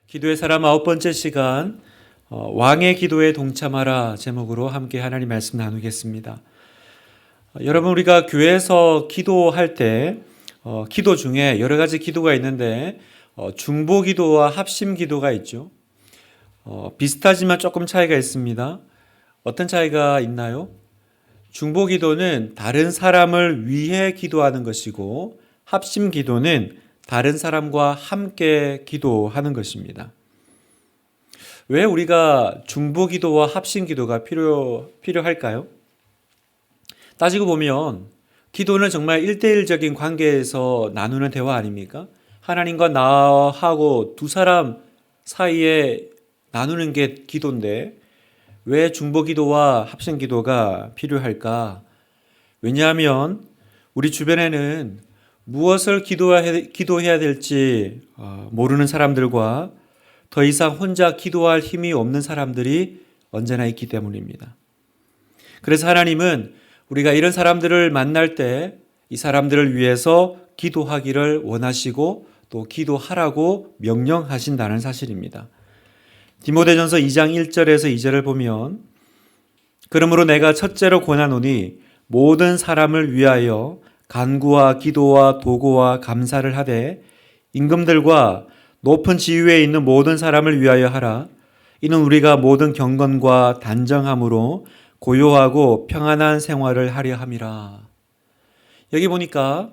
기도의 사람 9번째 시간 왕의 기도에 동참하라 제목으로 함께 하나님 말씀 나누겠습니다. 여러분, 우리가 교회에서 기도할 때 기도 중에 여러 가지 기도가 있는데 중보 기도와 합심 기도가 있죠. 비슷하지만 조금 차이가 있습니다. 어떤 차이가 있나요? 중보 기도는 다른 사람을 위해 기도하는 것이고, 합심 기도는 다른 사람과 함께 기도하는 것입니다. 왜 우리가 중보 기도와 합심 기도가 필요할까요? 따지고 보면 기도는 정말 1대1적인 관계에서 나누는 대화 아닙니까? 하나님과 나하고 두 사람 사이에 나누는 게 기도인데 왜 중보 기도와 합심 기도가 필요할까? 왜냐하면 우리 주변에는 무엇을 기도해야 될지 모르는 사람들과 더 이상 혼자 기도할 힘이 없는 사람들이 언제나 있기 때문입니다. 그래서 하나님은 우리가 이런 사람들을 만날 때 이 사람들을 위해서 기도하기를 원하시고 또 기도하라고 명령하신다는 사실입니다. 디모데전서 2장 1절에서 2절을 보면, 그러므로 내가 첫째로 권하노니 모든 사람을 위하여 간구와 기도와 도고와 감사를 하되 임금들과 높은 지위에 있는 모든 사람을 위하여 하라. 이는 우리가 모든 경건과 단정함으로 고요하고 평안한 생활을 하려 함이라. 여기 보니까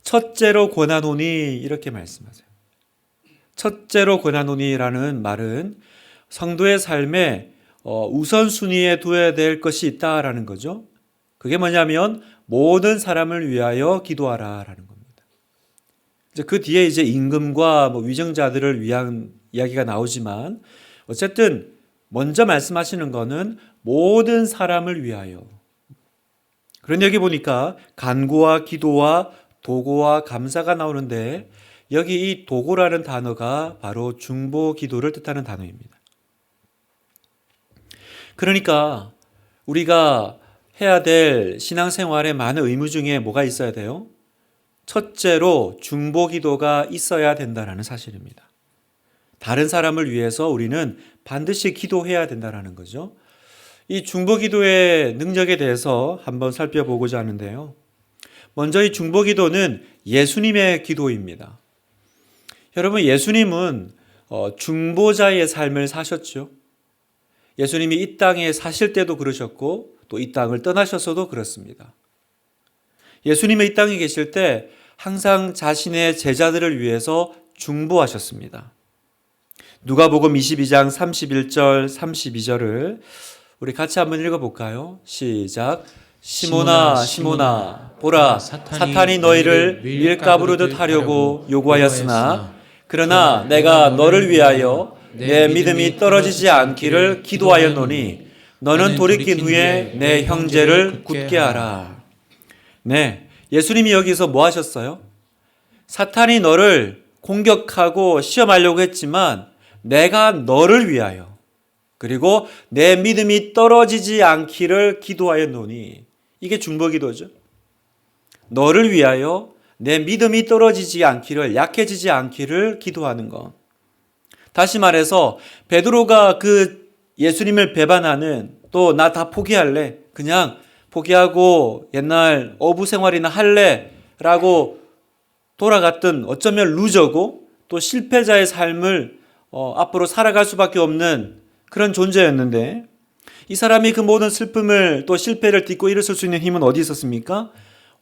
첫째로 권하노니 이렇게 말씀하세요. 첫째로 권하노니라는 말은 성도의 삶에 우선순위에 두어야 될 것이 있다라는 거죠. 그게 뭐냐면 모든 사람을 위하여 기도하라라는 겁니다. 이제 그 뒤에 이제 임금과 위정자들을 위한 이야기가 나오지만 어쨌든 먼저 말씀하시는 거는 모든 사람을 위하여. 그런 여기 보니까 간구와 기도와 도고와 감사가 나오는데 여기 이 도고라는 단어가 바로 중보 기도를 뜻하는 단어입니다. 그러니까 우리가 해야 될 신앙생활의 많은 의무 중에 뭐가 있어야 돼요? 첫째로 중보 기도가 있어야 된다는 사실입니다. 다른 사람을 위해서 우리는 반드시 기도해야 된다는 거죠. 이 중보 기도의 능력에 대해서 한번 살펴보고자 하는데요. 먼저 이 중보 기도는 예수님의 기도입니다. 여러분, 예수님은 중보자의 삶을 사셨죠. 예수님이 이 땅에 사실 때도 그러셨고 또 이 땅을 떠나셔서도 그렇습니다. 예수님이 이 땅에 계실 때 항상 자신의 제자들을 위해서 중보하셨습니다. 누가복음 22장 31절 32절을 우리 같이 한번 읽어볼까요? 시작. 시몬아 시몬아 보라, 사탄이 너희를 밀가부르듯 하려고 요구하였으나 그러나 내가 너를 위하여 내 믿음이 떨어지지 않기를 기도하였노니 너는 돌이킨 후에 내 형제를 굳게 하라. 네, 예수님이 여기서 뭐 하셨어요? 사탄이 너를 공격하고 시험하려고 했지만 내가 너를 위하여, 그리고 내 믿음이 떨어지지 않기를 기도하였노니, 이게 중보기도죠. 너를 위하여 내 믿음이 떨어지지 않기를, 약해지지 않기를 기도하는 것. 다시 말해서 베드로가 그 예수님을 배반하는, 또 나 다 포기할래, 그냥 포기하고 옛날 어부 생활이나 할래 라고 돌아갔던, 어쩌면 루저고 또 실패자의 삶을 앞으로 살아갈 수밖에 없는 그런 존재였는데, 이 사람이 그 모든 슬픔을 또 실패를 딛고 일어설 수 있는 힘은 어디 있었습니까?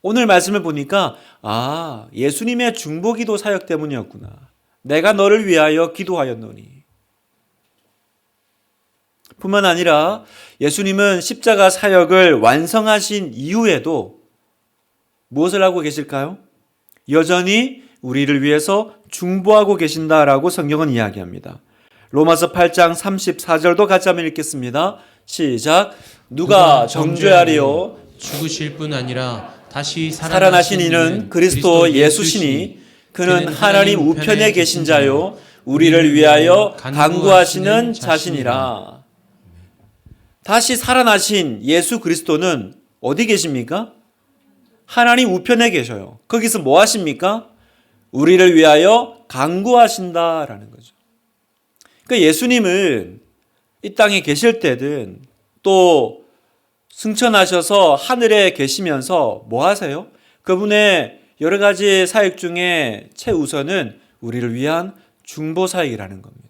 오늘 말씀을 보니까 예수님의 중보기도 사역 때문이었구나. 내가 너를 위하여 기도하였노니. 뿐만 아니라 예수님은 십자가 사역을 완성하신 이후에도 무엇을 하고 계실까요? 여전히 우리를 위해서 중보하고 계신다라고 성경은 이야기합니다. 로마서 8장 34절도 같이 한번 읽겠습니다. 시작. 누가 정죄하리요? 죽으실 뿐 아니라 다시 살아나신 이는 그리스도 예수시니 그는 하나님 우편에 계신 자요 우리를 위하여 간구하시는 자신이라. 다시 살아나신 예수 그리스도는 어디 계십니까? 하나님 우편에 계셔요. 거기서 뭐 하십니까? 우리를 위하여 간구하신다라는 거죠. 그 예수님은 이 땅에 계실 때든 또 승천하셔서 하늘에 계시면서 뭐 하세요? 그분의 여러 가지 사역 중에 최우선은 우리를 위한 중보 사역이라는 겁니다.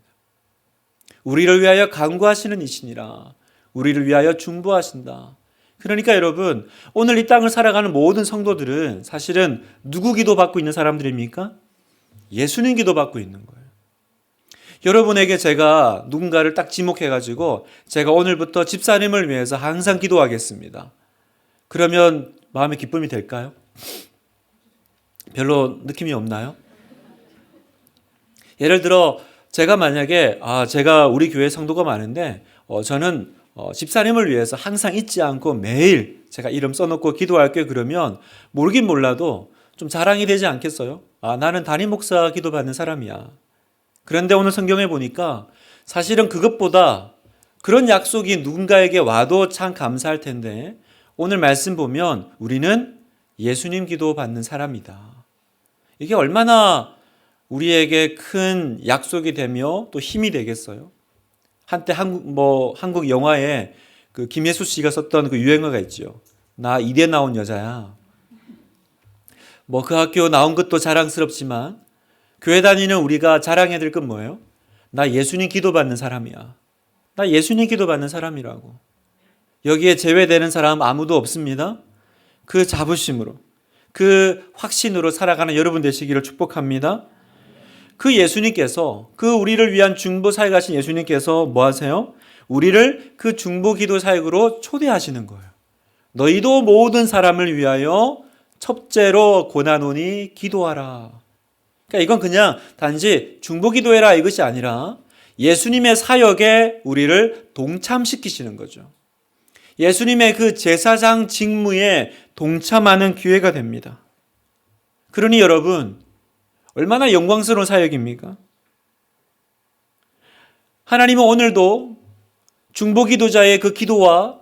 우리를 위하여 간구하시는 이시니라. 우리를 위하여 중보하신다. 그러니까 여러분, 오늘 이 땅을 살아가는 모든 성도들은 사실은 누구 기도받고 있는 사람들입니까? 예수님 기도받고 있는 거예요. 여러분에게 제가 누군가를 딱 지목해가지고 제가 오늘부터 집사님을 위해서 항상 기도하겠습니다. 그러면 마음의 기쁨이 될까요? 별로 느낌이 없나요? 예를 들어 제가 만약에 제가 우리 교회 성도가 많은데 저는 집사님을 위해서 항상 잊지 않고 매일 제가 이름 써놓고 기도할게요. 그러면 모르긴 몰라도 좀 자랑이 되지 않겠어요? 나는 담임 목사 기도받는 사람이야. 그런데 오늘 성경에 보니까 사실은 그것보다 그런 약속이 누군가에게 와도 참 감사할 텐데 오늘 말씀 보면 우리는 예수님 기도 받는 사람이다. 이게 얼마나 우리에게 큰 약속이 되며 또 힘이 되겠어요? 한때 한국 영화에 그 김혜수 씨가 썼던 그 유행어가 있죠. 나 이대 나온 여자야. 그 학교 나온 것도 자랑스럽지만 교회 다니는 우리가 자랑해야 될 건 뭐예요? 나 예수님 기도받는 사람이야. 나 예수님 기도받는 사람이라고. 여기에 제외되는 사람 아무도 없습니다. 그 자부심으로, 그 확신으로 살아가는 여러분 되시기를 축복합니다. 그 예수님께서, 그 우리를 위한 중보 사역하신 예수님께서 뭐 하세요? 우리를 그 중보 기도 사역으로 초대하시는 거예요. 너희도 모든 사람을 위하여 첩제로 고나노니 기도하라. 그러니까 이건 그냥 단지 중보 기도해라 이것이 아니라 예수님의 사역에 우리를 동참시키시는 거죠. 예수님의 그 제사장 직무에 동참하는 기회가 됩니다. 그러니 여러분, 얼마나 영광스러운 사역입니까? 하나님은 오늘도 중보 기도자의 그 기도와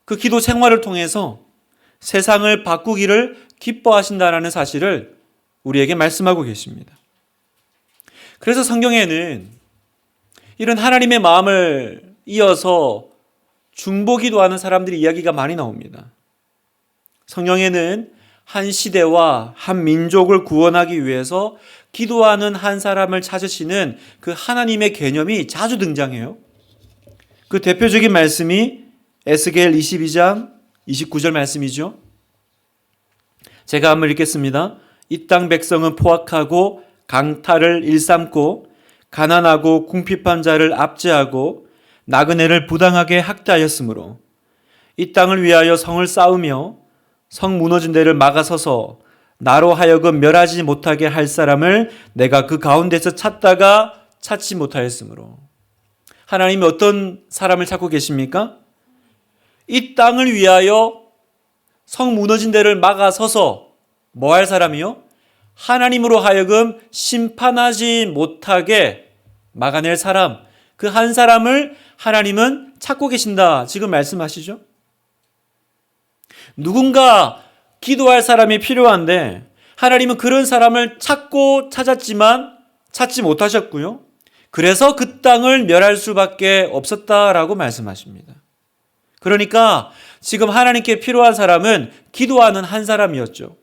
그 기도 생활을 통해서 세상을 바꾸기를 기뻐하신다는 사실을 우리에게 말씀하고 계십니다. 그래서 성경에는 이런 하나님의 마음을 이어서 중보 기도하는 사람들의 이야기가 많이 나옵니다. 성경에는 한 시대와 한 민족을 구원하기 위해서 기도하는 한 사람을 찾으시는 그 하나님의 개념이 자주 등장해요. 그 대표적인 말씀이 에스겔 22장 29절 말씀이죠. 제가 한번 읽겠습니다. 이 땅 백성은 포악하고 강탈을 일삼고 가난하고 궁핍한 자를 압제하고 나그네를 부당하게 학대하였으므로 이 땅을 위하여 성을 쌓으며 성 무너진 데를 막아서서 나로 하여금 멸하지 못하게 할 사람을 내가 그 가운데서 찾다가 찾지 못하였으므로. 하나님이 어떤 사람을 찾고 계십니까? 이 땅을 위하여 성 무너진 데를 막아서서 뭐 할 사람이요? 하나님으로 하여금 심판하지 못하게 막아낼 사람, 그 한 사람을 하나님은 찾고 계신다. 지금 말씀하시죠? 누군가 기도할 사람이 필요한데 하나님은 그런 사람을 찾고 찾았지만 찾지 못하셨고요. 그래서 그 땅을 멸할 수밖에 없었다라고 말씀하십니다. 그러니까 지금 하나님께 필요한 사람은 기도하는 한 사람이었죠.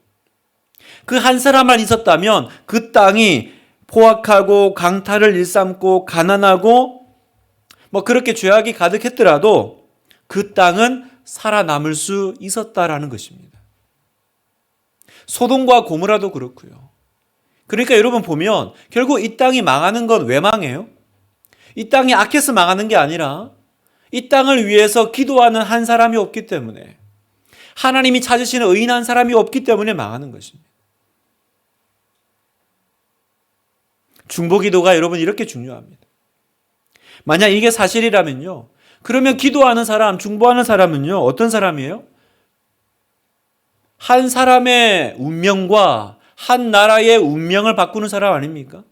그 한 사람만 있었다면 그 땅이 포악하고 강탈을 일삼고 가난하고 그렇게 죄악이 가득했더라도 그 땅은 살아남을 수 있었다라는 것입니다. 소돔과 고모라도 그렇고요. 그러니까 여러분 보면 결국 이 땅이 망하는 건 왜 망해요? 이 땅이 악해서 망하는 게 아니라 이 땅을 위해서 기도하는 한 사람이 없기 때문에, 하나님이 찾으시는 의인한 사람이 없기 때문에 망하는 것입니다. 중보 기도가 여러분 이렇게 중요합니다. 만약 이게 사실이라면요, 그러면 기도하는 사람, 중보하는 사람은요 어떤 사람이에요? 한 사람의 운명과 한 나라의 운명을 바꾸는 사람 아닙니까?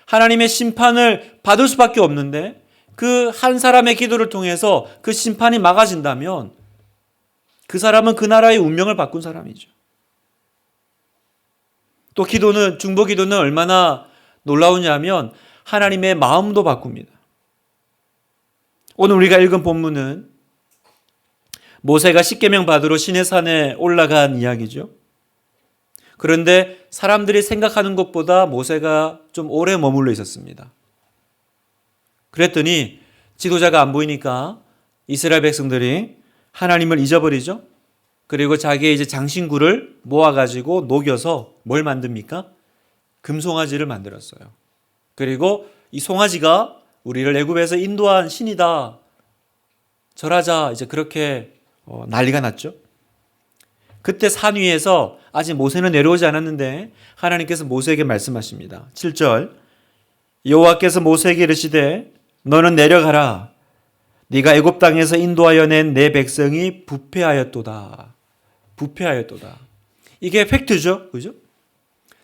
하나님의 심판을 받을 수밖에 없는데 그 한 사람의 기도를 통해서 그 심판이 막아진다면 그 사람은 그 나라의 운명을 바꾼 사람이죠. 또 기도는, 중보 기도는 얼마나 놀라우냐면 하나님의 마음도 바꿉니다. 오늘 우리가 읽은 본문은 모세가 십계명 받으러 시내산에 올라간 이야기죠. 그런데 사람들이 생각하는 것보다 모세가 좀 오래 머물러 있었습니다. 그랬더니 지도자가 안 보이니까 이스라엘 백성들이 하나님을 잊어버리죠. 그리고 자기의 이제 장신구를 모아가지고 녹여서 뭘 만듭니까? 금송아지를 만들었어요. 그리고 이 송아지가 우리를 애굽에서 인도한 신이다. 절하자. 이제 그렇게 난리가 났죠. 그때 산 위에서 아직 모세는 내려오지 않았는데 하나님께서 모세에게 말씀하십니다. 7절 여호와께서 모세에게 이르시되 너는 내려가라. 네가 애굽 땅에서 인도하여 낸 내 백성이 부패하였도다. 부패하였도다. 이게 팩트죠. 그죠?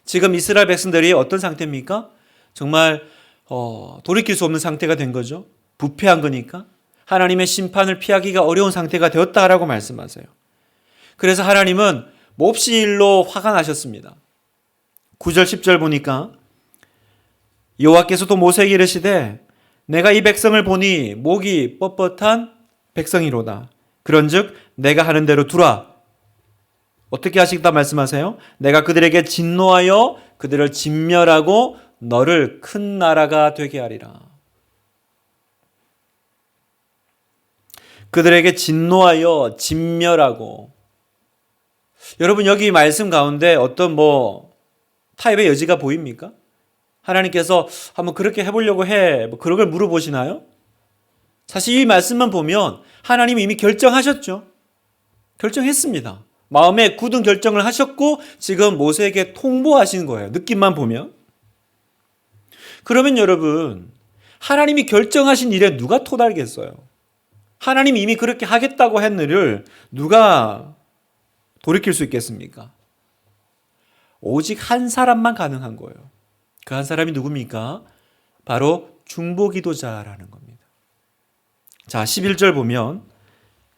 지금 이스라엘 백성들이 어떤 상태입니까? 정말 돌이킬 수 없는 상태가 된 거죠. 부패한 거니까. 하나님의 심판을 피하기가 어려운 상태가 되었다라고 말씀하세요. 그래서 하나님은 몹시 일로 화가 나셨습니다. 9절 10절 보니까 여호와께서도 모세에게 이르시되 내가 이 백성을 보니 목이 뻣뻣한 백성이로다. 그런즉 내가 하는 대로 두라. 어떻게 하시겠다 말씀하세요? 내가 그들에게 진노하여 그들을 진멸하고 너를 큰 나라가 되게 하리라. 그들에게 진노하여 진멸하고. 여러분 여기 말씀 가운데 어떤 타입의 여지가 보입니까? 하나님께서 한번 그렇게 해보려고 그런 걸 물어보시나요? 사실 이 말씀만 보면 하나님이 이미 결정하셨죠. 결정했습니다. 마음에 굳은 결정을 하셨고 지금 모세에게 통보하신 거예요. 느낌만 보면. 그러면 여러분 하나님이 결정하신 일에 누가 토달겠어요? 하나님이 이미 그렇게 하겠다고 한 일을 누가 돌이킬 수 있겠습니까? 오직 한 사람만 가능한 거예요. 그 한 사람이 누굽니까? 바로 중보기도자라는 겁니다. 자, 11절 보면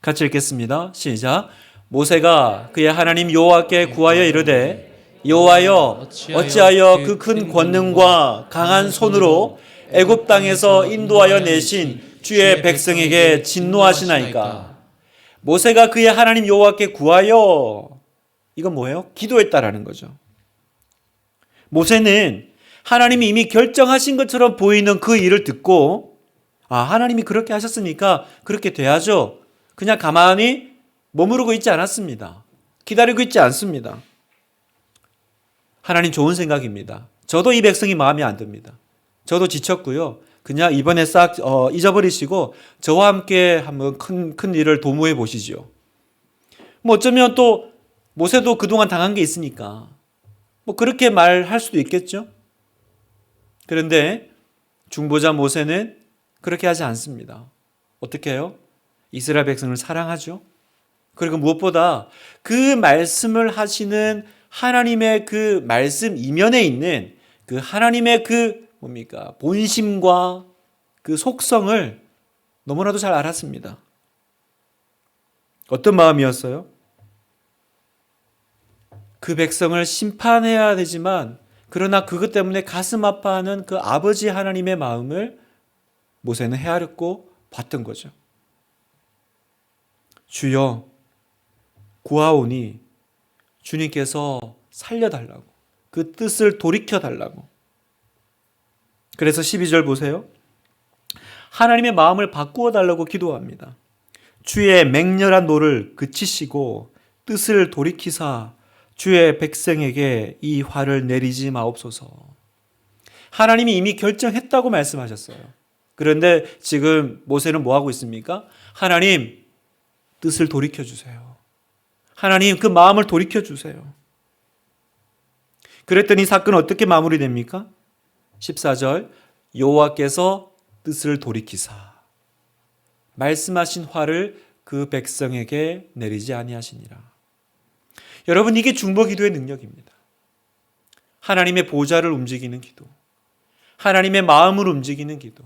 같이 읽겠습니다. 시작. 모세가 그의 하나님 여호와께 구하여 이르되 여호와여 어찌하여 그 큰 권능과 강한 손으로 애굽 땅에서 인도하여 내신 주의 백성에게 진노하시나이까. 모세가 그의 하나님 여호와께 구하여, 이건 뭐예요? 기도했다라는 거죠. 모세는 하나님이 이미 결정하신 것처럼 보이는 그 일을 듣고 하나님이 그렇게 하셨으니까 그렇게 돼야죠. 그냥 가만히 머무르고 있지 않았습니다. 기다리고 있지 않습니다. 하나님 좋은 생각입니다. 저도 이 백성이 마음에 안 듭니다. 저도 지쳤고요. 그냥 이번에 싹 잊어버리시고 저와 함께 한번 큰 일을 도모해 보시죠. 어쩌면 또 모세도 그동안 당한 게 있으니까 그렇게 말할 수도 있겠죠. 그런데 중보자 모세는 그렇게 하지 않습니다. 어떻게 해요? 이스라엘 백성을 사랑하죠. 그리고 무엇보다 그 말씀을 하시는 하나님의 그 말씀 이면에 있는 그 하나님의 본심과 그 속성을 너무나도 잘 알았습니다. 어떤 마음이었어요? 그 백성을 심판해야 되지만 그러나 그것 때문에 가슴 아파하는 그 아버지 하나님의 마음을 모세는 헤아렸고 봤던 거죠. 주여 구하오니 주님께서 살려달라고, 그 뜻을 돌이켜달라고. 그래서 12절 보세요. 하나님의 마음을 바꾸어 달라고 기도합니다. 주의 맹렬한 노를 그치시고 뜻을 돌이키사 주의 백성에게 이 화를 내리지 마옵소서. 하나님이 이미 결정했다고 말씀하셨어요. 그런데 지금 모세는 뭐 하고 있습니까? 하나님 뜻을 돌이켜주세요. 하나님 그 마음을 돌이켜주세요. 그랬더니 사건은 어떻게 마무리됩니까? 14절 여호와께서 뜻을 돌이키사 말씀하신 화를 그 백성에게 내리지 아니하시니라. 여러분 이게 중보기도의 능력입니다. 하나님의 보좌를 움직이는 기도, 하나님의 마음을 움직이는 기도.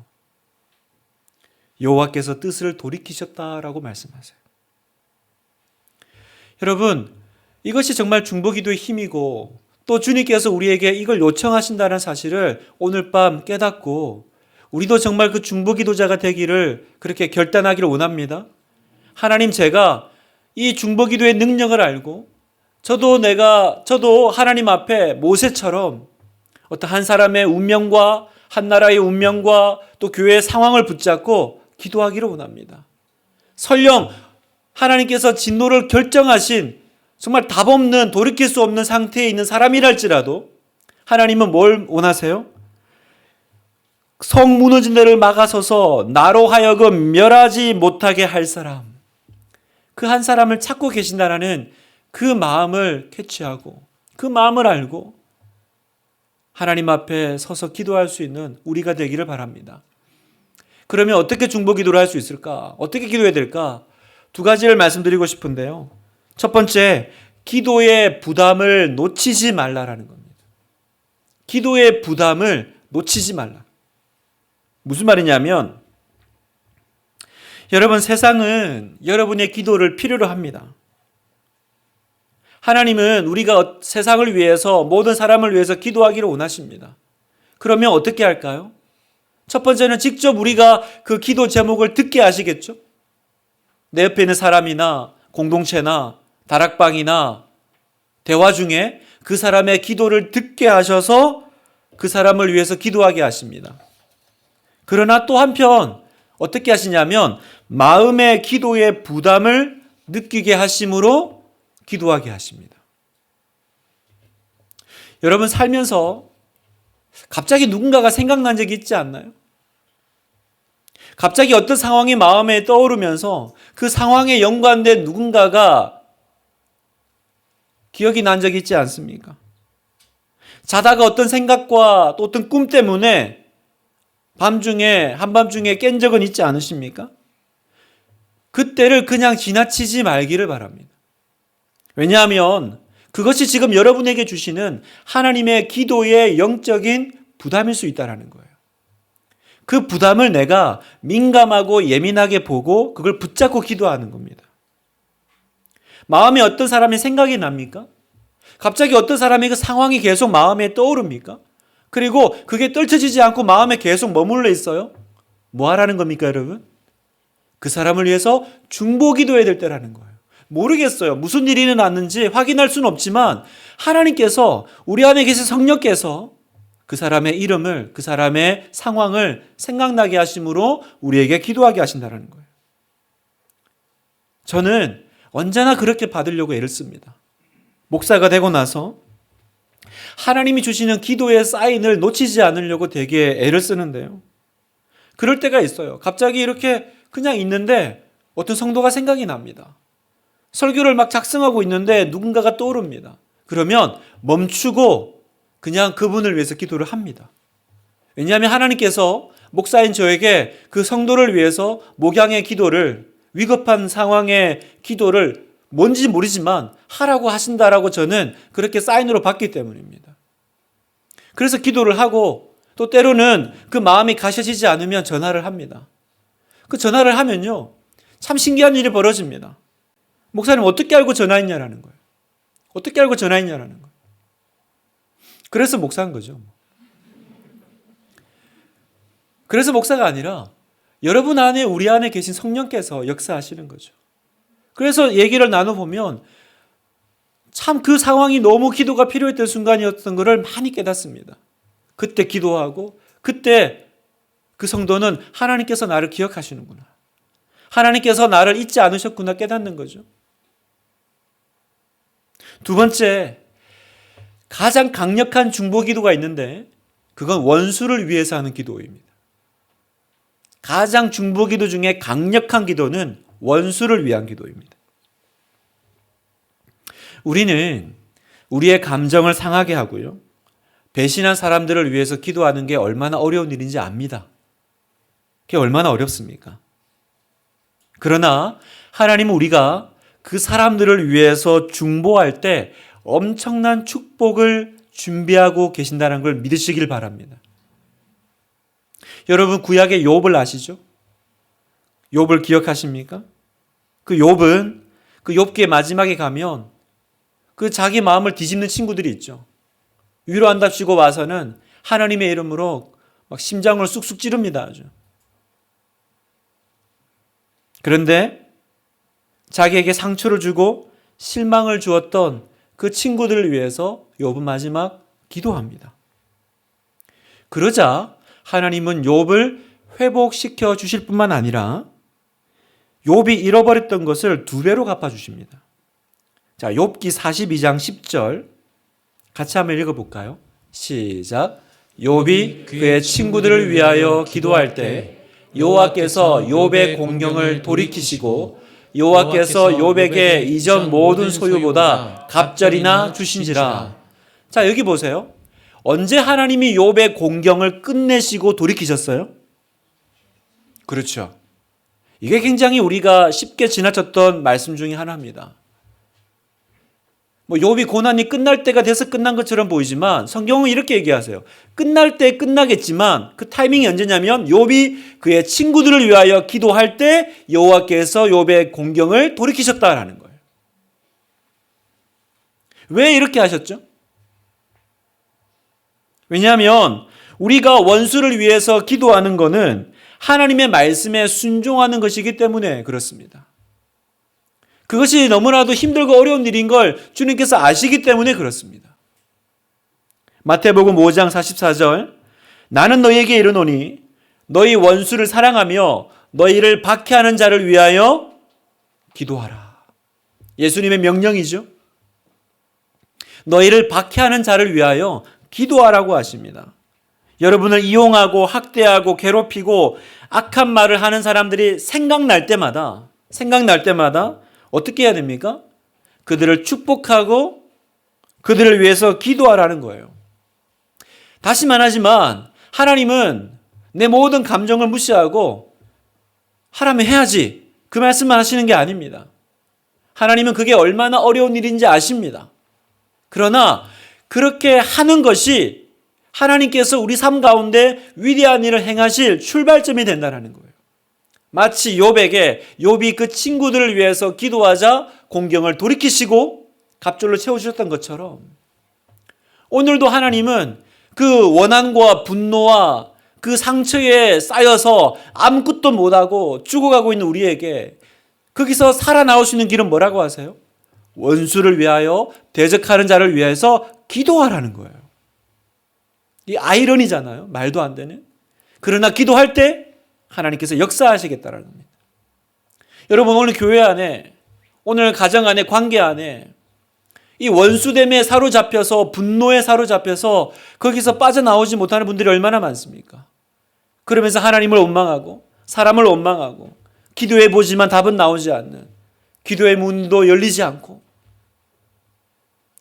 여호와께서 뜻을 돌이키셨다라고 말씀하세요. 여러분 이것이 정말 중보기도의 힘이고 또 주님께서 우리에게 이걸 요청하신다는 사실을 오늘 밤 깨닫고 우리도 정말 그 중보기도자가 되기를 그렇게 결단하기를 원합니다. 하나님, 제가 이 중보기도의 능력을 알고 저도 하나님 앞에 모세처럼 어떤 한 사람의 운명과 한 나라의 운명과 또 교회의 상황을 붙잡고 기도하기를 원합니다. 설령 하나님께서 진노를 결정하신 정말 답 없는, 돌이킬 수 없는 상태에 있는 사람이랄지라도 하나님은 뭘 원하세요? 성 무너진 데를 막아서서 나로 하여금 멸하지 못하게 할 사람, 그 한 사람을 찾고 계신다라는 그 마음을 캐치하고 그 마음을 알고 하나님 앞에 서서 기도할 수 있는 우리가 되기를 바랍니다. 그러면 어떻게 중보기도를 할 수 있을까? 어떻게 기도해야 될까? 두 가지를 말씀드리고 싶은데요. 첫 번째, 기도의 부담을 놓치지 말라라는 겁니다. 기도의 부담을 놓치지 말라. 무슨 말이냐면, 여러분, 세상은 여러분의 기도를 필요로 합니다. 하나님은 우리가 세상을 위해서, 모든 사람을 위해서 기도하기를 원하십니다. 그러면 어떻게 할까요? 첫 번째는 직접 우리가 그 기도 제목을 듣게 하시겠죠? 내 옆에 있는 사람이나 공동체나 다락방이나 대화 중에 그 사람의 기도를 듣게 하셔서 그 사람을 위해서 기도하게 하십니다. 그러나 또 한편 어떻게 하시냐면 마음의 기도의 부담을 느끼게 하심으로 기도하게 하십니다. 여러분, 살면서 갑자기 누군가가 생각난 적이 있지 않나요? 갑자기 어떤 상황이 마음에 떠오르면서 그 상황에 연관된 누군가가 기억이 난 적이 있지 않습니까? 자다가 어떤 생각과 또 어떤 꿈 때문에 한밤중에 깬 적은 있지 않으십니까? 그때를 그냥 지나치지 말기를 바랍니다. 왜냐하면 그것이 지금 여러분에게 주시는 하나님의 기도의 영적인 부담일 수 있다는 거예요. 그 부담을 내가 민감하고 예민하게 보고 그걸 붙잡고 기도하는 겁니다. 마음에 어떤 사람이 생각이 납니까? 갑자기 어떤 사람의 그 상황이 계속 마음에 떠오릅니까? 그리고 그게 떨쳐지지 않고 마음에 계속 머물러 있어요? 뭐 하라는 겁니까, 여러분? 그 사람을 위해서 중보기도해야 될 때라는 거예요. 모르겠어요. 무슨 일이 일어났는지 확인할 수는 없지만 하나님께서, 우리 안에 계신 성령께서 그 사람의 이름을, 그 사람의 상황을 생각나게 하심으로 우리에게 기도하게 하신다는 거예요. 저는 언제나 그렇게 받으려고 애를 씁니다. 목사가 되고 나서 하나님이 주시는 기도의 사인을 놓치지 않으려고 되게 애를 쓰는데요. 그럴 때가 있어요. 갑자기 이렇게 그냥 있는데 어떤 성도가 생각이 납니다. 설교를 막 작성하고 있는데 누군가가 떠오릅니다. 그러면 멈추고 그냥 그분을 위해서 기도를 합니다. 왜냐하면 하나님께서 목사인 저에게 그 성도를 위해서 목양의 기도를, 위급한 상황의 기도를 뭔지 모르지만 하라고 하신다라고 저는 그렇게 사인으로 받기 때문입니다. 그래서 기도를 하고 또 때로는 그 마음이 가셔지지 않으면 전화를 합니다. 그 전화를 하면요, 참 신기한 일이 벌어집니다. 목사님 어떻게 알고 전화했냐라는 거예요. 어떻게 알고 전화했냐라는 거예요. 그래서 목사인 거죠. 그래서 목사가 아니라 여러분 안에, 우리 안에 계신 성령께서 역사하시는 거죠. 그래서 얘기를 나눠보면 참 그 상황이 너무 기도가 필요했던 순간이었던 것을 많이 깨닫습니다. 그때 기도하고 그때 그 성도는 하나님께서 나를 기억하시는구나, 하나님께서 나를 잊지 않으셨구나 깨닫는 거죠. 두 번째, 가장 강력한 중보기도가 있는데 그건 원수를 위해서 하는 기도입니다. 가장 중보기도 중에 강력한 기도는 원수를 위한 기도입니다. 우리는 우리의 감정을 상하게 하고요, 배신한 사람들을 위해서 기도하는 게 얼마나 어려운 일인지 압니다. 그게 얼마나 어렵습니까? 그러나 하나님은 우리가 그 사람들을 위해서 중보할 때 엄청난 축복을 준비하고 계신다는 걸 믿으시길 바랍니다. 여러분, 구약의 욥을 아시죠? 욥을 기억하십니까? 그 욥은 그 욥기의 마지막에 가면 그 자기 마음을 뒤집는 친구들이 있죠. 위로한답시고 와서는 하나님의 이름으로 막 심장을 쑥쑥 찌릅니다. 아주. 그런데 자기에게 상처를 주고 실망을 주었던 그 친구들을 위해서 욥은 마지막 기도합니다. 그러자 하나님은 욥을 회복시켜 주실 뿐만 아니라 욥이 잃어버렸던 것을 2배로 갚아주십니다. 자, 욥기 42장 10절 같이 한번 읽어볼까요? 시작. 욥이 그의 친구들을 위하여 기도할 때 여호와께서 욥의 공경을 돌이키시고 여호와께서 욥에게 이전 모든 소유보다 갑절이나 주신지라. 자, 여기 보세요. 언제 하나님이 욥의 공경을 끝내시고 돌이키셨어요? 그렇죠. 이게 굉장히 우리가 쉽게 지나쳤던 말씀 중에 하나입니다. 욥이 고난이 끝날 때가 돼서 끝난 것처럼 보이지만 성경은 이렇게 얘기하세요. 끝날 때 끝나겠지만 그 타이밍이 언제냐면 욥이 그의 친구들을 위하여 기도할 때 여호와께서 욥의 공경을 돌이키셨다라는 거예요. 왜 이렇게 하셨죠? 왜냐하면 우리가 원수를 위해서 기도하는 것은 하나님의 말씀에 순종하는 것이기 때문에 그렇습니다. 그것이 너무나도 힘들고 어려운 일인 걸 주님께서 아시기 때문에 그렇습니다. 마태복음 5장 44절 나는 너희에게 이르노니 너희 원수를 사랑하며 너희를 박해하는 자를 위하여 기도하라. 예수님의 명령이죠. 너희를 박해하는 자를 위하여 기도하라고 하십니다. 여러분을 이용하고 학대하고 괴롭히고 악한 말을 하는 사람들이 생각날 때마다 어떻게 해야 됩니까? 그들을 축복하고 그들을 위해서 기도하라는 거예요. 다시 말하지만 하나님은 내 모든 감정을 무시하고 하라면 해야지 그 말씀만 하시는 게 아닙니다. 하나님은 그게 얼마나 어려운 일인지 아십니다. 그러나 그렇게 하는 것이 하나님께서 우리 삶 가운데 위대한 일을 행하실 출발점이 된다는 거예요. 마치 욥이 그 친구들을 위해서 기도하자 공경을 돌이키시고 갑절로 채워주셨던 것처럼 오늘도 하나님은 그 원한과 분노와 그 상처에 쌓여서 아무것도 못하고 죽어가고 있는 우리에게 거기서 살아나올 수 있는 길은 뭐라고 하세요? 원수를 위하여 대적하는 자를 위해서 기도하라는 거예요. 이 아이러니잖아요. 말도 안 되는. 그러나 기도할 때 하나님께서 역사하시겠다라는 겁니다. 여러분 오늘 교회 안에 오늘 가정 안에 관계 안에 이 원수됨에 사로잡혀서 분노에 사로잡혀서 거기서 빠져나오지 못하는 분들이 얼마나 많습니까? 그러면서 하나님을 원망하고 사람을 원망하고 기도해 보지만 답은 나오지 않는 기도의 문도 열리지 않고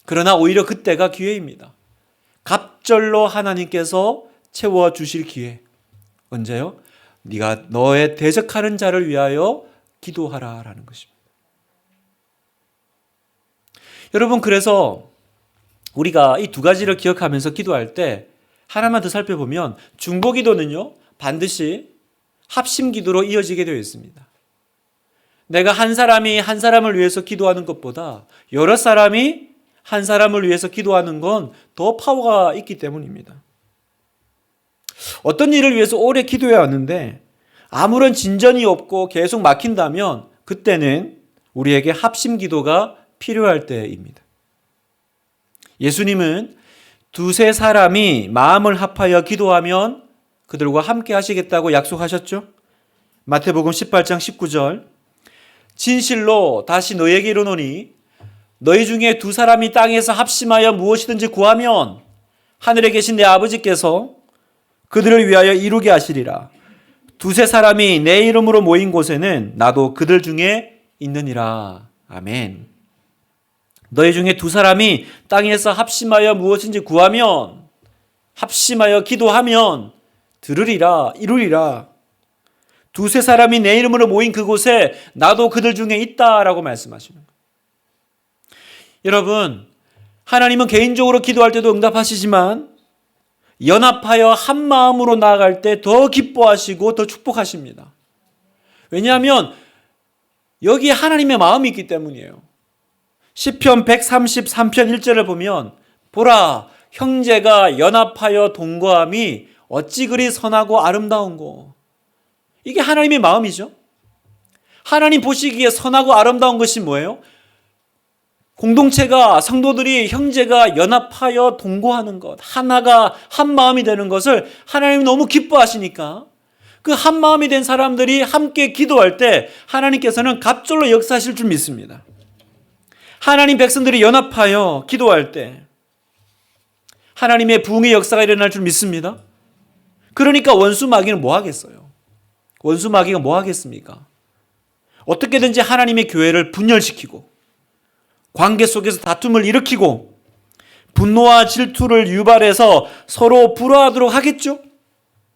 그러나 오히려 그때가 기회입니다. 갑절로 하나님께서 채워주실 기회. 언제요? 네가 너의 대적하는 자를 위하여 기도하라라는 것입니다. 여러분 그래서 우리가 이 2가지를 기억하면서 기도할 때 하나만 더 살펴보면 중보기도는요 반드시 합심기도로 이어지게 되어 있습니다. 내가 한 사람이 한 사람을 위해서 기도하는 것보다 여러 사람이 한 사람을 위해서 기도하는 건 더 파워가 있기 때문입니다. 어떤 일을 위해서 오래 기도해 왔는데 아무런 진전이 없고 계속 막힌다면 그때는 우리에게 합심기도가 필요할 때입니다. 예수님은 2-3 사람이 마음을 합하여 기도하면 그들과 함께 하시겠다고 약속하셨죠? 마태복음 18장 19절 진실로 다시 너희에게 이르노니 너희 중에 2 사람이 땅에서 합심하여 무엇이든지 구하면 하늘에 계신 내 아버지께서 그들을 위하여 이루게 하시리라. 2-3 사람이 내 이름으로 모인 곳에는 나도 그들 중에 있느니라. 아멘. 너희 중에 2 사람이 땅에서 합심하여 무엇인지 구하면 합심하여 기도하면 들으리라 이루리라. 2-3 사람이 내 이름으로 모인 그곳에 나도 그들 중에 있다라고 말씀하시는 거예요. 여러분 하나님은 개인적으로 기도할 때도 응답하시지만 연합하여 한 마음으로 나아갈 때 더 기뻐하시고 더 축복하십니다. 왜냐하면 여기에 하나님의 마음이 있기 때문이에요. 시편 133편 1절을 보면 보라 형제가 연합하여 동거함이 어찌 그리 선하고 아름다운고. 이게 하나님의 마음이죠. 하나님 보시기에 선하고 아름다운 것이 뭐예요? 공동체가, 성도들이, 형제가 연합하여 동거하는 것, 하나가 한 마음이 되는 것을 하나님이 너무 기뻐하시니까 그 한 마음이 된 사람들이 함께 기도할 때 하나님께서는 갑절로 역사하실 줄 믿습니다. 하나님 백성들이 연합하여 기도할 때 하나님의 부흥의 역사가 일어날 줄 믿습니다. 그러니까 원수 마귀는 뭐 하겠어요? 원수 마귀가 뭐 하겠습니까? 어떻게든지 하나님의 교회를 분열시키고 관계 속에서 다툼을 일으키고 분노와 질투를 유발해서 서로 불화하도록 하겠죠?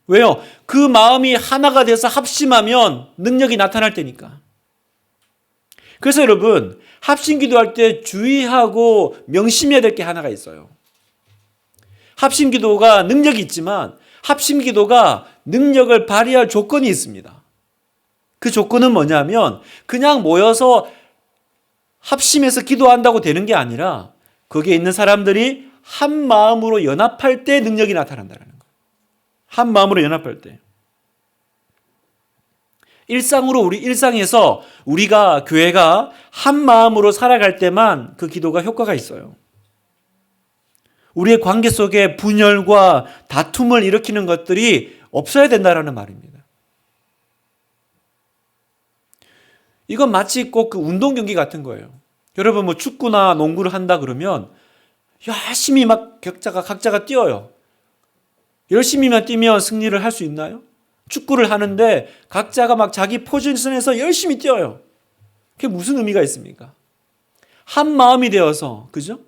왜요? 그 마음이 하나가 돼서 합심하면 능력이 나타날 때니까. 그래서 여러분, 합심 기도할 때 주의하고 명심해야 될 게 하나가 있어요. 합심 기도가 능력이 있지만 합심 기도가 능력을 발휘할 조건이 있습니다. 그 조건은 뭐냐면 그냥 모여서 합심해서 기도한다고 되는 게 아니라 거기에 있는 사람들이 한 마음으로 연합할 때 능력이 나타난다는 거예요. 한 마음으로 연합할 때. 일상에서 우리가 교회가 한 마음으로 살아갈 때만 그 기도가 효과가 있어요. 우리의 관계 속에 분열과 다툼을 일으키는 것들이 없어야 된다는 말입니다. 이건 마치 꼭 그 운동 경기 같은 거예요. 여러분 뭐 축구나 농구를 한다 그러면 열심히 막 각자가 뛰어요. 열심히만 뛰면 승리를 할 수 있나요? 축구를 하는데 각자가 막 자기 포지션에서 열심히 뛰어요. 그게 무슨 의미가 있습니까? 한 마음이 되어서, 그죠?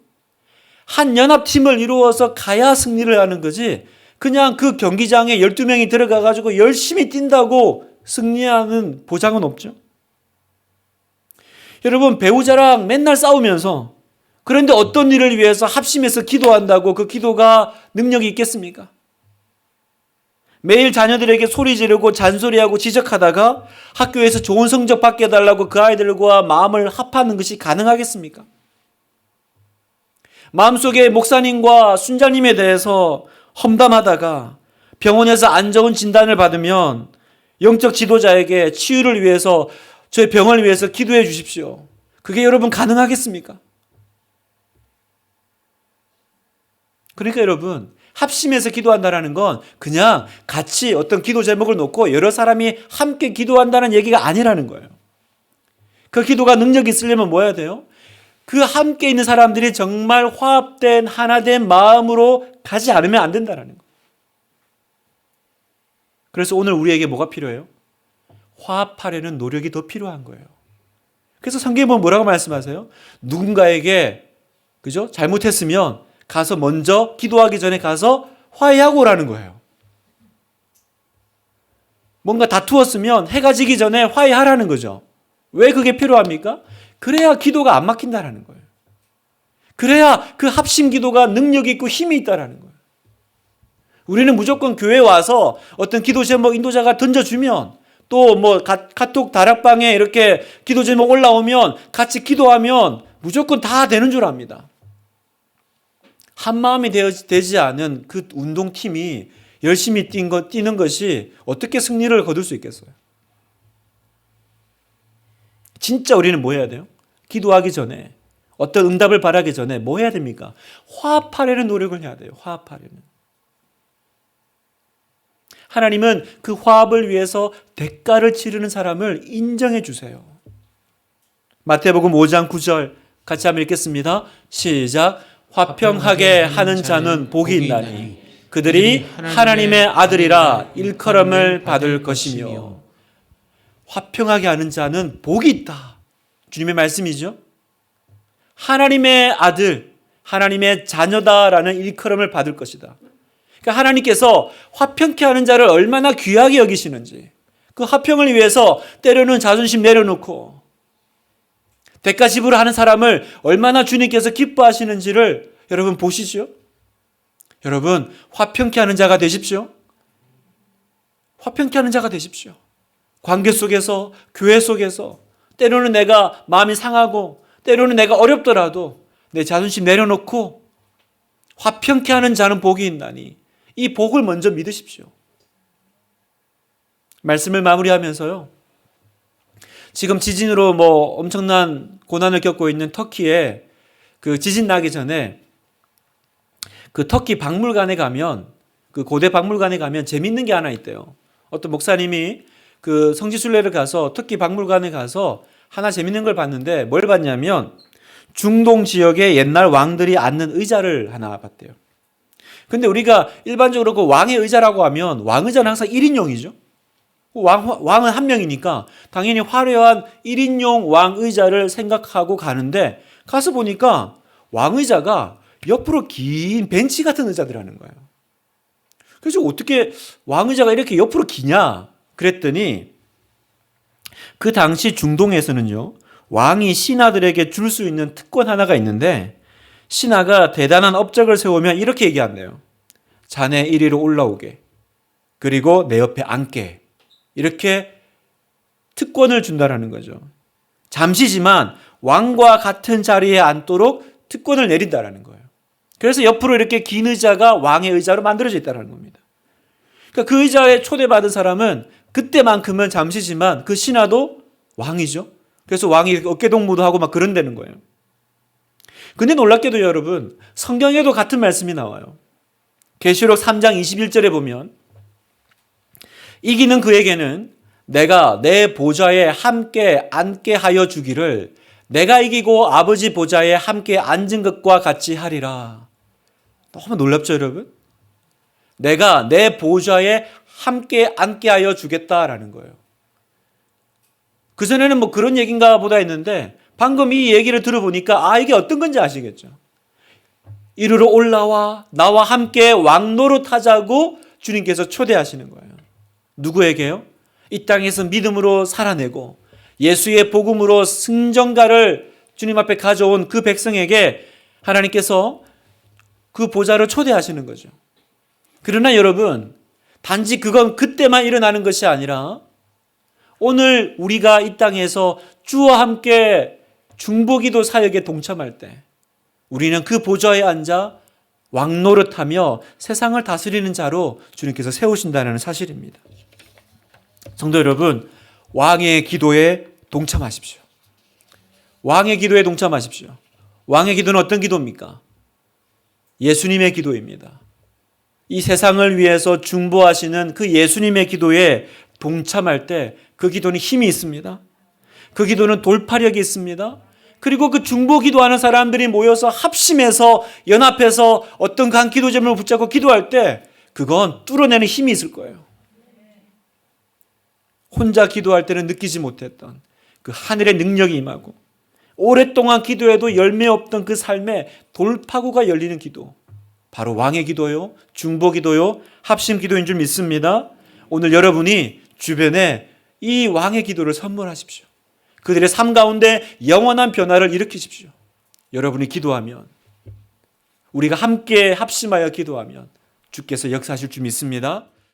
한 연합팀을 이루어서 가야 승리를 하는 거지, 그냥 그 경기장에 12명이 들어가가지고 열심히 뛴다고 승리하는 보장은 없죠. 여러분, 배우자랑 맨날 싸우면서, 그런데 어떤 일을 위해서 합심해서 기도한다고 그 기도가 능력이 있겠습니까? 매일 자녀들에게 소리 지르고 잔소리하고 지적하다가 학교에서 좋은 성적 받게 해달라고 그 아이들과 마음을 합하는 것이 가능하겠습니까? 마음속에 목사님과 순자님에 대해서 험담하다가 병원에서 안 좋은 진단을 받으면 영적 지도자에게 치유를 위해서 저의 병을 위해서 기도해 주십시오. 그게 여러분 가능하겠습니까? 그러니까 여러분, 합심해서 기도한다는 건 그냥 같이 어떤 기도 제목을 놓고 여러 사람이 함께 기도한다는 얘기가 아니라는 거예요. 그 기도가 능력이 있으려면 뭐 해야 돼요? 그 함께 있는 사람들이 정말 화합된 하나된 마음으로 가지 않으면 안 된다는 거예요. 그래서 오늘 우리에게 뭐가 필요해요? 화합하려는 노력이 더 필요한 거예요. 그래서 성경에 뭐라고 말씀하세요? 누군가에게, 그죠? 잘못했으면 가서 먼저 기도하기 전에 가서 화해하고 오라는 거예요. 뭔가 다투었으면 해가 지기 전에 화해하라는 거죠. 왜 그게 필요합니까? 그래야 기도가 안 막힌다라는 거예요. 그래야 그 합심 기도가 능력이 있고 힘이 있다라는 거예요. 우리는 무조건 교회에 와서 어떤 기도 제목 인도자가 던져주면 또 뭐 카톡 다락방에 이렇게 기도 제목 올라오면 같이 기도하면 무조건 다 되는 줄 압니다. 한 마음이 되지 않은 그 운동팀이 열심히 뛰는 것이 어떻게 승리를 거둘 수 있겠어요? 진짜 우리는 뭐 해야 돼요? 기도하기 전에, 어떤 응답을 바라기 전에 뭐 해야 됩니까? 화합하려는 노력을 해야 돼요. 화합하려는. 하나님은 그 화합을 위해서 대가를 치르는 사람을 인정해 주세요. 마태복음 5장 9절 같이 한번 읽겠습니다. 시작. 화평하게 하는 자는 복이 있나니 그들이 하나님의 아들이라 일컬음을 받을 것이며. 화평하게 하는 자는 복이 있다. 주님의 말씀이죠. 하나님의 아들, 하나님의 자녀다라는 일컬음을 받을 것이다. 그러니까 하나님께서 화평케 하는 자를 얼마나 귀하게 여기시는지, 그 화평을 위해서 때로는 자존심 내려놓고 대가 지불을 하는 사람을 얼마나 주님께서 기뻐하시는지를 여러분 보시죠. 여러분, 화평케 하는 자가 되십시오. 화평케 하는 자가 되십시오. 관계 속에서, 교회 속에서 때로는 내가 마음이 상하고 때로는 내가 어렵더라도 내 자존심 내려놓고 화평케 하는 자는 복이 있나니 이 복을 먼저 믿으십시오. 말씀을 마무리하면서요. 지금 지진으로 엄청난 고난을 겪고 있는 터키에 그 지진 나기 전에 그 터키 박물관에 가면 그 고대 박물관에 가면 재밌는 게 하나 있대요. 어떤 목사님이 그 성지순례를 가서 터키 박물관에 가서 하나 재밌는 걸 봤는데 뭘 봤냐면 중동 지역의 옛날 왕들이 앉는 의자를 하나 봤대요. 근데 우리가 일반적으로 그 왕의 의자라고 하면 왕의자는 항상 1인용이죠. 왕은 한 명이니까 당연히 화려한 1인용 왕의자를 생각하고 가는데 가서 보니까 왕의자가 옆으로 긴 벤치 같은 의자들하는 거예요. 그래서 어떻게 왕의자가 이렇게 옆으로 기냐 그랬더니 그 당시 중동에서는요 왕이 신하들에게 줄 수 있는 특권 하나가 있는데 신하가 대단한 업적을 세우면 이렇게 얘기한대요. 자네 이리로 올라오게 그리고 내 옆에 앉게 이렇게 특권을 준다라는 거죠. 잠시지만 왕과 같은 자리에 앉도록 특권을 내린다라는 거예요. 그래서 옆으로 이렇게 긴 의자가 왕의 의자로 만들어져 있다는 겁니다. 그러니까 그 의자에 초대받은 사람은 그때만큼은 잠시지만 그 신하도 왕이죠. 그래서 왕이 어깨동무도 하고 막 그런다는 거예요. 근데 놀랍게도 여러분 성경에도 같은 말씀이 나와요. 계시록 3장 21절에 보면 이기는 그에게는 내가 내 보좌에 함께 앉게 하여 주기를 내가 이기고 아버지 보좌에 함께 앉은 것과 같이 하리라. 너무 놀랍죠 여러분? 내가 내 보좌에 함께 앉게 하여 주겠다라는 거예요. 그전에는 그런 얘기인가 보다 했는데 방금 이 얘기를 들어보니까 이게 어떤 건지 아시겠죠? 이리로 올라와 나와 함께 왕노릇하자고 주님께서 초대하시는 거예요. 누구에게요? 이 땅에서 믿음으로 살아내고 예수의 복음으로 승전가를 주님 앞에 가져온 그 백성에게 하나님께서 그 보좌를 초대하시는 거죠. 그러나 여러분 단지 그건 그때만 일어나는 것이 아니라 오늘 우리가 이 땅에서 주와 함께 중보기도 사역에 동참할 때 우리는 그 보좌에 앉아 왕노릇하며 세상을 다스리는 자로 주님께서 세우신다는 사실입니다. 성도 여러분, 왕의 기도에 동참하십시오. 왕의 기도에 동참하십시오. 왕의 기도는 어떤 기도입니까? 예수님의 기도입니다. 이 세상을 위해서 중보하시는 그 예수님의 기도에 동참할 때 그 기도는 힘이 있습니다. 그 기도는 돌파력이 있습니다. 그리고 그 중보 기도하는 사람들이 모여서 합심해서 연합해서 어떤 간 기도 제목을 붙잡고 기도할 때 그건 뚫어내는 힘이 있을 거예요. 혼자 기도할 때는 느끼지 못했던 그 하늘의 능력이 임하고 오랫동안 기도해도 열매 없던 그 삶에 돌파구가 열리는 기도. 바로 왕의 기도요, 중보 기도요, 합심 기도인 줄 믿습니다. 오늘 여러분이 주변에 이 왕의 기도를 선물하십시오. 그들의 삶 가운데 영원한 변화를 일으키십시오. 여러분이 기도하면 우리가 함께 합심하여 기도하면 주께서 역사하실 줄 믿습니다.